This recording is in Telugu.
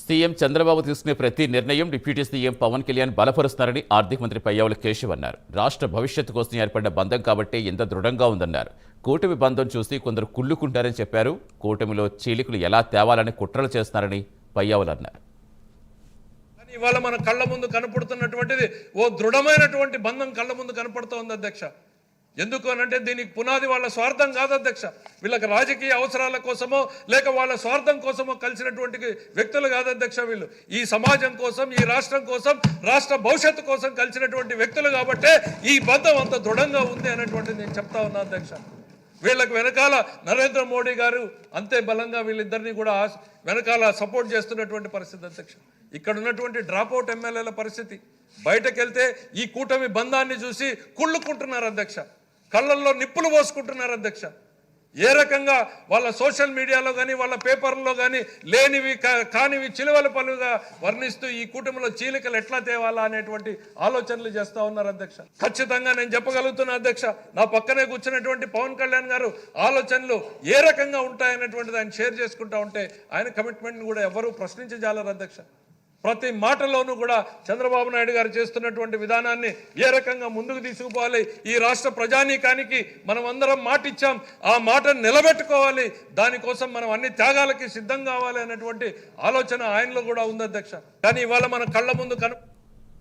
సీఎం చంద్రబాబు తీసుకునే ప్రతి నిర్ణయం డిప్యూటీ సీఎం పవన్ కళ్యాణ్ బలపరుస్తున్నారని ఆర్థిక మంత్రి పయ్యావుల కేశవ్ అన్నారు. రాష్ట్ర భవిష్యత్తు కోసం ఏర్పడిన బంధం కాబట్టి ఎంత దృఢంగా ఉందన్నారు. కూటమి బంధం చూసి కొందరు కుళ్ళుకుంటారని చెప్పారు. కూటమిలో చీలికలు ఎలా తేవాలని కుట్రలు చేస్తున్నారని పయ్యావులు అన్నారు. ఇవాళ మన కళ్ళ ముందు కనపడుతున్నటువంటిది ఓ దృఢమైనటువంటి బంధం కళ్ళ ముందు కనపడుతోంది అధ్యక్ష. ఎందుకు అనంటే దీనికి పునాది వాళ్ళ స్వార్థం కాదు అధ్యక్ష. వీళ్ళకి రాజకీయ అవసరాల కోసమో లేక వాళ్ళ స్వార్థం కోసమో కలిసినటువంటి వ్యక్తులు కాదు అధ్యక్ష. వీళ్ళు ఈ సమాజం కోసం, ఈ రాష్ట్రం కోసం, రాష్ట్ర భవిష్యత్తు కోసం కలిసినటువంటి వ్యక్తులు కాబట్టే ఈ బంధం అంత దృఢంగా ఉంది అనేటువంటిది నేను చెప్తా ఉన్నా అధ్యక్ష. వీళ్ళకి వెనకాల నరేంద్ర మోడీ గారు అంతే బలంగా వీళ్ళిద్దరినీ కూడా వెనకాల సపోర్ట్ చేస్తున్నటువంటి పరిస్థితి అధ్యక్ష. ఇక్కడ ఉన్నటువంటి డ్రాప్అవుట్ ఎమ్మెల్యేల పరిస్థితి బయటకు వెళ్తే ఈ కూటమి బంధాన్ని చూసి కుళ్ళుకుంటున్నారు అధ్యక్ష. కళ్ళల్లో నిప్పులు పోసుకుంటున్నారు అధ్యక్ష. ఏ రకంగా వాళ్ళ సోషల్ మీడియాలో కానీ వాళ్ళ పేపర్లో కానీ లేనివి కానివి చిలువల పలుగా వర్ణిస్తూ ఈ కూటమిలో చీలికలు ఎట్లా తేవాలా అనేటువంటి ఆలోచనలు చేస్తూ ఉన్నారు అధ్యక్ష. ఖచ్చితంగా నేను చెప్పగలుగుతున్నా అధ్యక్ష, నా పక్కనే కూర్చున్నటువంటి పవన్ కళ్యాణ్ గారు ఆలోచనలు ఏ రకంగా ఉంటాయనేటువంటిది ఆయన షేర్ చేసుకుంటా ఉంటే ఆయన కమిట్మెంట్ని కూడా ఎవరూ ప్రశ్నించజాలరు అధ్యక్ష. ప్రతి మాటలోనూ కూడా చంద్రబాబు నాయుడు గారు చేస్తున్నటువంటి విధానాన్ని ఏ రకంగా ముందుకు తీసుకుపోవాలి, ఈ రాష్ట్ర ప్రజానీకానికి మనం అందరం మాట ఇచ్చాం, ఆ మాటను నిలబెట్టుకోవాలి, దానికోసం మనం అన్ని త్యాగాలకి సిద్ధం కావాలి అనేటువంటి ఆలోచన ఆయనలో కూడా ఉంది అధ్యక్ష. కానీ ఇవాళ మన కళ్ళ ముందు